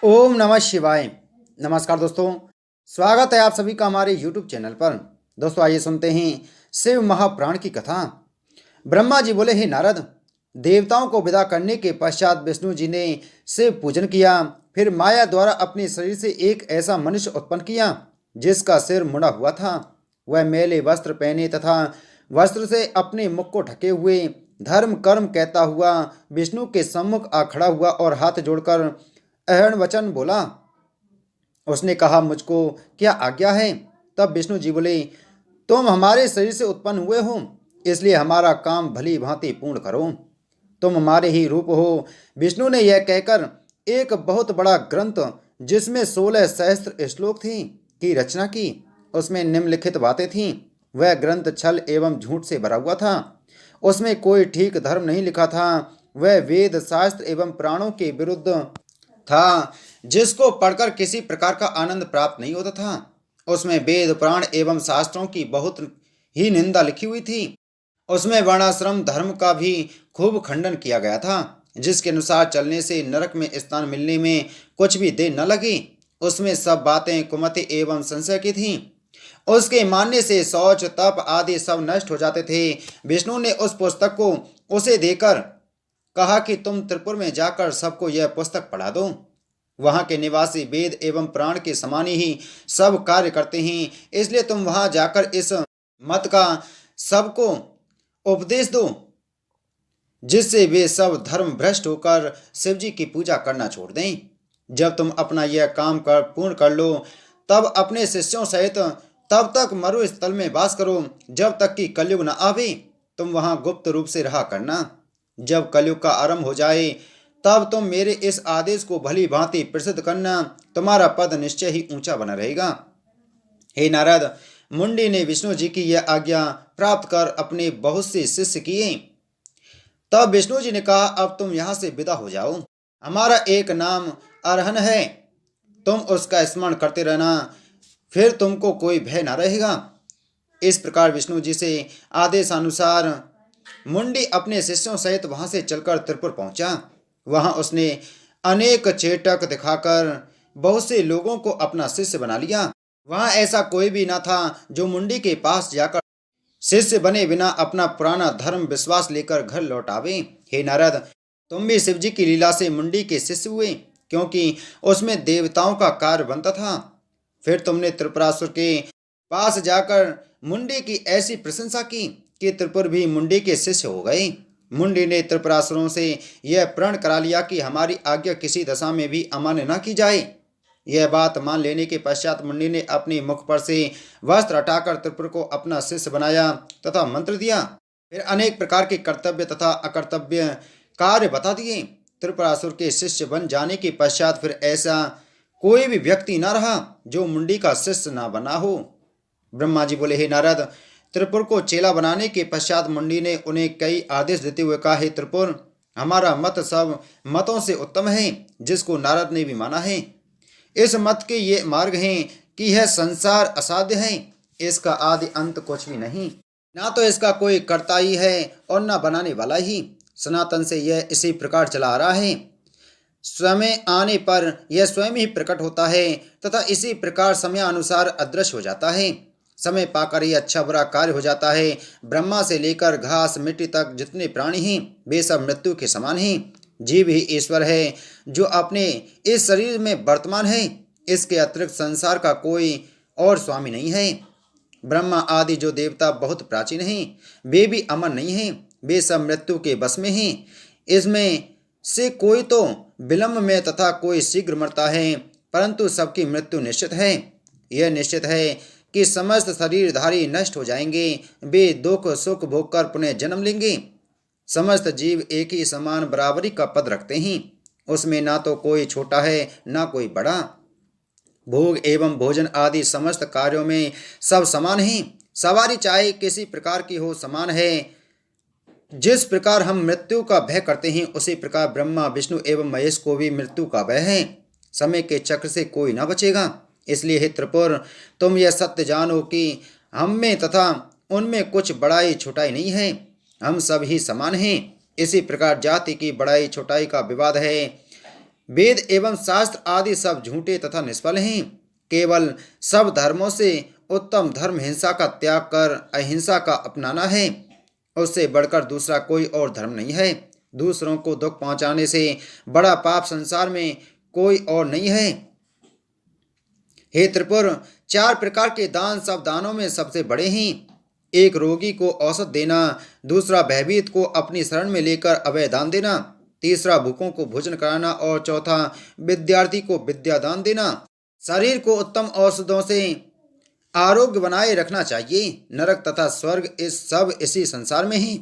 ओम नमः शिवाय। नमस्कार दोस्तों, स्वागत है आप सभी का हमारे YouTube चैनल पर। दोस्तों आइए सुनते हैं शिव महापुराण की कथा। ब्रह्मा जी बोले, हे नारद, देवताओं को विदा करने के पश्चात विष्णु जी ने शिव पूजन किया। फिर माया द्वारा अपने शरीर से एक ऐसा मनुष्य उत्पन्न किया जिसका सिर मुड़ा हुआ था। वह मैले वस्त्र पहने तथा वस्त्र से अपने मुख को ढके हुए धर्म कर्म कहता हुआ विष्णु के सम्मुख आ खड़ा हुआ और हाथ जोड़कर अहर्ण वचन बोला। उसने कहा, मुझको क्या आज्ञा है? तब विष्णु जी बोले, तुम हमारे शरीर से उत्पन्न हुए हो, इसलिए हमारा काम भली भांति पूर्ण करो। तुम हमारे ही रूप हो। विष्णु ने यह कहकर एक बहुत बड़ा ग्रंथ जिसमें 16 सहस्त्र श्लोक थी की रचना की। उसमें निम्नलिखित बातें थीं। वह ग्रंथ छल एवं झूठ से भरा हुआ था। उसमें कोई ठीक धर्म नहीं लिखा था। वह वेद शास्त्र एवं प्राणों के विरुद्ध था, जिसको पढ़कर किसी प्रकार का आनंद प्राप्त नहीं होता था। उसमें वेद पुराण एवं शास्त्रों की बहुत ही निंदा लिखी हुई थी। उसमें वर्णाश्रम धर्म का भी खूब खंडन किया गया था, जिसके अनुसार चलने से नरक में स्थान मिलने में कुछ भी देर न लगी। उसमें सब बातें कुमति एवं संशय की थीं। उसके मानने से शौच तप आदि सब नष्ट हो जाते थे। विष्णु ने उस पुस्तक को उसे देकर कहा कि तुम त्रिपुर में जाकर सबको यह पुस्तक पढ़ा दो। वहां के निवासी वेद एवं प्राण के समान ही सब कार्य करते हैं, इसलिए तुम वहां जाकर इस मत का सबको उपदेश दो, जिससे वे सब धर्म भ्रष्ट होकर शिव जी की पूजा करना छोड़ दें। जब तुम अपना यह काम पूर्ण कर लो, तब अपने शिष्यों सहित तब तक मरुस्थल में वास करो, जब तक कि कलयुग न आवे। तुम वहां गुप्त रूप से रहा करना। जब कलयुग का आरंभ हो जाए, तब तुम मेरे इस आदेश को भली भांति प्रसिद्ध करना। तुम्हारा पद निश्चय ही ऊंचा बना रहेगा। हे नारद, मुंडी ने विष्णु जी की यह आज्ञा प्राप्त कर अपने बहुत से शिष्य किए। तब विष्णु जी ने कहा, अब तुम यहाँ से विदा हो जाओ। हमारा एक नाम अरहन है, तुम उसका स्मरण करते रहना, फिर तुमको कोई भय न रहेगा। इस प्रकार विष्णु जी से आदेशानुसार मुंडी अपने शिष्यों सहित वहां से चलकर त्रिपुर पहुंचा। वहां उसने अनेक चेटक दिखाकर बहुत से लोगों को अपना शिष्य बना लिया। वहां ऐसा कोई भी न था जो मुंडी के पास जाकर शिष्य बने बिना अपना पुराना धर्म विश्वास लेकर घर लौट आवे। हे नारद, तुम भी शिव जी की लीला से मुंडी के शिष्य हुए, क्योंकि उसमें देवताओं का कार्य बनता था। फिर तुमने त्रिपुरासुर के पास जाकर मुंडी की ऐसी प्रशंसा की कि त्रिपुर भी मुंडी के शिष्य हो गए। मुंडी ने त्रिपुरासुरों से यह प्रण करा लिया कि हमारी आज्ञा किसी दशा में भी अमान्य न की जाए। यह बात मान लेने के पश्चात मुंडी ने अपने मुख पर से वस्त्र हटाकर त्रिपुर को अपना शिष्य बनाया तथा मंत्र दिया। फिर अनेक प्रकार के कर्तव्य तथा अकर्तव्य कार्य बता दिए। त्रिपुरासुर के शिष्य बन जाने के पश्चात फिर ऐसा कोई भी व्यक्ति न रहा जो मुंडी का शिष्य न बना हो। ब्रह्मा जी बोले, हे नारद, त्रिपुर को चेला बनाने के पश्चात मुंडी ने उन्हें कई आदेश देते हुए कहा, हे त्रिपुर, हमारा मत सब मतों से उत्तम है, जिसको नारद ने भी माना है। इस मत के ये मार्ग हैं कि यह संसार असाध्य है, इसका आदि अंत कुछ भी नहीं, ना तो इसका कोई कर्ता ही है और न बनाने वाला ही। सनातन से यह इसी प्रकार चला आ रहा है। समय आने पर यह स्वयं ही प्रकट होता है तथा इसी प्रकार समय अनुसार अदृश्य हो जाता है। समय पाकर ही अच्छा बुरा कार्य हो जाता है। ब्रह्मा से लेकर घास मिट्टी तक जितने प्राणी हैं, वे सब मृत्यु के समान हैं। जीव ही ईश्वर है जो अपने इस शरीर में वर्तमान है। इसके अतिरिक्त संसार का कोई और स्वामी नहीं है। ब्रह्मा आदि जो देवता बहुत प्राचीन हैं, वे भी अमर नहीं हैं। वे सब मृत्यु के बस में हैं। इसमें से कोई तो विलंब में तथा कोई शीघ्र मरता है, परंतु सबकी मृत्यु निश्चित है। यह निश्चित है कि समस्त शरीरधारी नष्ट हो जाएंगे। वे दुख सुख भोग कर पुनः जन्म लेंगे। समस्त जीव एक ही समान बराबरी का पद रखते हैं। उसमें ना तो कोई छोटा है ना कोई बड़ा। भोग एवं भोजन आदि समस्त कार्यों में सब समान हैं। सवारी चाहे किसी प्रकार की हो, समान है। जिस प्रकार हम मृत्यु का भय करते हैं, उसी प्रकार ब्रह्मा विष्णु एवं महेश को भी मृत्यु का भय है। समय के चक्र से कोई न बचेगा। इसलिए हे त्रिपुर, तुम यह सत्य जानो कि हम में तथा उनमें कुछ बड़ाई छोटाई नहीं है। हम सब ही समान हैं। इसी प्रकार जाति की बड़ाई छोटाई का विवाद है। वेद एवं शास्त्र आदि सब झूठे तथा निष्फल हैं। केवल सब धर्मों से उत्तम धर्म हिंसा का त्याग कर अहिंसा का अपनाना है। उससे बढ़कर दूसरा कोई और धर्म नहीं है। दूसरों को दुख पहुंचाने से बड़ा पाप संसार में कोई और नहीं है। हे त्रिपुर, 4 प्रकार के दान सब दानों में सबसे बड़े हैं। एक रोगी को औषध देना, दूसरा भयभीत को अपनी शरण में लेकर अभय दान देना, तीसरा भूखों को भोजन कराना और चौथा विद्यार्थी को विद्या दान देना। शरीर को उत्तम औषधों से आरोग्य बनाए रखना चाहिए। नरक तथा स्वर्ग इसी संसार में ही।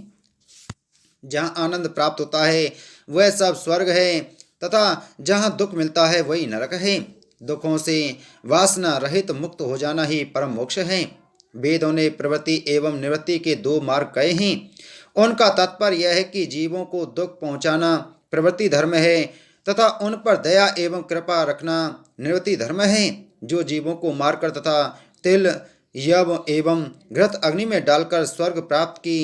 जहाँ आनंद प्राप्त होता है वह सब स्वर्ग है तथा जहाँ दुख मिलता है वही नरक है। दुखों से वासना रहित मुक्त हो जाना ही परम मोक्ष है। वेदों ने प्रवृत्ति एवं निवृत्ति के 2 मार्ग कहे हैं। उनका तात्पर्य यह है कि जीवों को दुख पहुंचाना प्रवृत्ति धर्म है तथा उन पर दया एवं कृपा रखना निवृत्ति धर्म है। जो जीवों को मारकर तथा तिल यव एवं घृत अग्नि में डालकर स्वर्ग प्राप्त की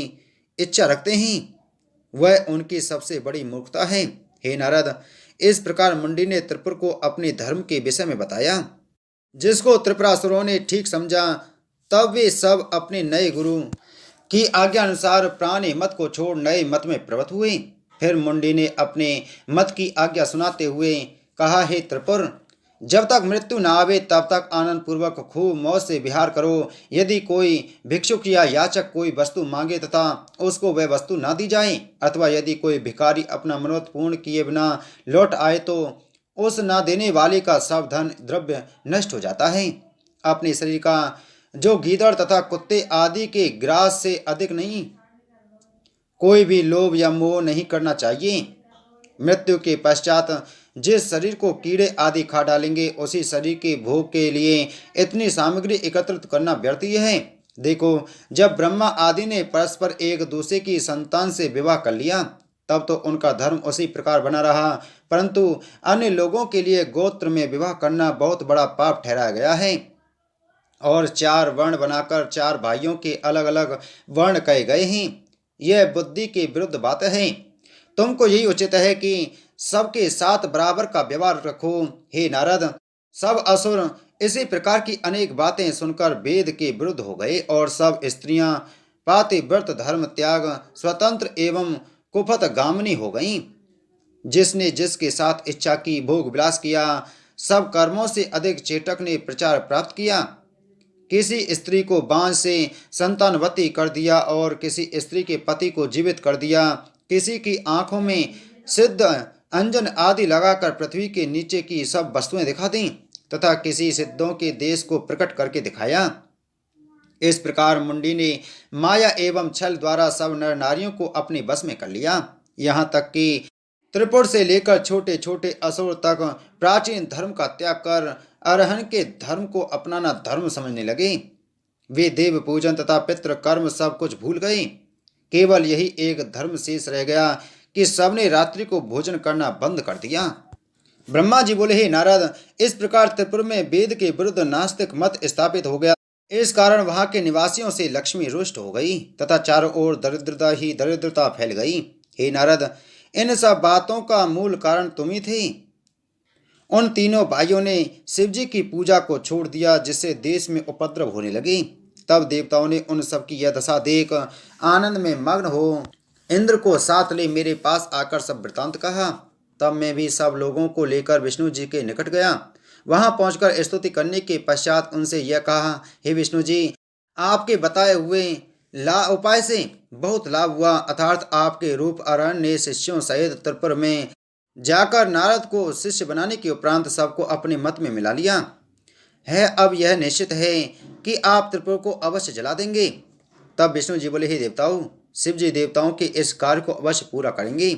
इच्छा रखते हैं वह उनकी सबसे बड़ी मूर्खता है। हे नारद, इस प्रकार मुंडी ने त्रिपुर को अपने धर्म के विषय में बताया। जिसको त्रिपुरासुरों ने ठीक समझा तब वे सब अपने नए गुरु की आज्ञा अनुसार पुराने मत को छोड़ नए मत में प्रवृत्त हुए। फिर मुंडी ने अपने मत की आज्ञा सुनाते हुए कहा, हे त्रिपुर, जब तक मृत्यु न आवे तब तक आनंद पूर्वक खूब मौज से विहार करो। यदि कोई भिक्षुक या याचक कोई वस्तु मांगे तथा उसको वह वस्तु न दी जाए, अथवा यदि कोई भिखारी अपना मनोरथ पूर्ण किए बिना लौट आए तो उस न देने वाले का सब धन द्रव्य नष्ट हो जाता है। अपने शरीर का जो गीदड़ तथा कुत्ते आदि के ग्रास से अधिक नहीं, कोई भी लोभ या मोह नहीं करना चाहिए। मृत्यु के पश्चात जिस शरीर को कीड़े आदि खा डालेंगे उसी शरीर के भोग के लिए इतनी सामग्री एकत्रित करना व्यर्थ ही है। देखो, जब ब्रह्मा आदि ने परस्पर एक दूसरे की संतान से विवाह कर लिया तब तो उनका धर्म उसी प्रकार बना रहा, परंतु अन्य लोगों के लिए गोत्र में विवाह करना बहुत बड़ा पाप ठहराया गया है और 4 वर्ण बनाकर 4 भाइयों के अलग अलग वर्ण कहे गए हैं। यह बुद्धि के विरुद्ध बात है। तुमको यही उचित है कि सबके साथ बराबर का व्यवहार रखो। हे नारद, सब असुर इसी प्रकार की अनेक बातें सुनकर वेद के विरुद्ध हो गए और सब स्त्रियां पातिव्रत धर्म त्याग स्वतंत्र एवं कुफत गामिनी हो गईं। जिसने जिसके साथ इच्छा की भोग विलास किया, सब कर्मों से अधिक चेटक ने प्रचार प्राप्त किया। किसी स्त्री को बांझ से संतानवती कर दिया और किसी स्त्री के पति को जीवित कर दिया। किसी की आंखों में सिद्ध अंजन आदि लगाकर पृथ्वी के नीचे की सब वस्तुएं दिखा दी तथा किसी सिद्धों के देश को प्रकट करके दिखाया। इस प्रकार मुंडी ने माया एवं छल द्वारा सब नर नारियों को अपने बस में कर लिया। यहाँ तक कि त्रिपुर से लेकर छोटे छोटे असुर तक प्राचीन धर्म का त्याग कर अरहन के धर्म को अपनाना धर्म समझने लगे। वे देव पूजन तथा पितृ कर्म सब कुछ भूल गए। केवल यही एक धर्म शेष रह गया कि सबने रात्रि को भोजन करना बंद कर दिया। ब्रह्मा जी बोले, हे नारद, इस प्रकार त्रिपुर में वेद के विरुद्ध नास्तिक मत स्थापित हो गया। इस कारण वहां के निवासियों से लक्ष्मी रुष्ट हो गई तथा चारों ओर दरिद्रता ही दरिद्रता फैल गई। हे नारद, इन सब बातों का मूल कारण तुम ही थे। उन तीनों भाइयों ने शिवजी की पूजा को छोड़ दिया जिससे देश में उपद्रव होने लगे। तब देवताओं ने उन सब की यह दशा देख आनंद में मग्न हो इंद्र को साथ ले मेरे पास आकर सब वृतांत कहा। तब मैं भी सब लोगों को लेकर विष्णु जी के निकट गया। वहां पहुंचकर स्तुति करने के पश्चात उनसे यह कहा, हे विष्णु जी, आपके बताए हुए उपाय से बहुत लाभ हुआ। अर्थात आपके रूप अरण्य ने शिष्यों सहित त्रिपुर में जाकर नारद को शिष्य बनाने के उपरांत सबको अपने मत में मिला लिया है। अब यह निश्चित है कि आप त्रिपुर को अवश्य जला देंगे। तब विष्णु जी बोले, हे देवताओं, शिव जी देवताओं के इस कार्य को अवश्य पूरा करेंगे।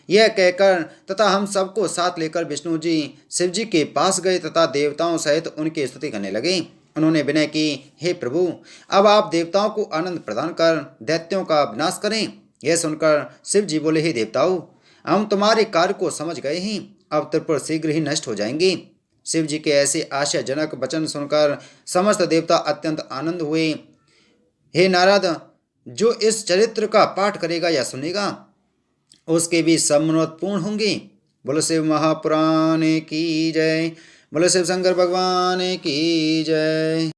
यह कहकर तथा हम सबको साथ लेकर विष्णु जी शिव जी के पास गए तथा देवताओं सहित उनकी स्तुति करने लगे। उन्होंने विनय की, हे प्रभु, अब आप देवताओं को आनंद प्रदान कर दैत्यों का विनाश करें। यह सुनकर शिव जी बोले, हे देवताओं, हम तुम्हारे कार्य को समझ गए हैं। अब त्रिपुर शीघ्र ही नष्ट हो जाएंगे। शिव जी के ऐसे आश्चर्यजनक वचन सुनकर समस्त देवता अत्यंत आनंद हुए। हे नारद, जो इस चरित्र का पाठ करेगा या सुनेगा उसके भी सब मनोरथ पूर्ण होंगे। बोलो शिव महापुराण की जय। बोलो शिव शंकर भगवान की जय।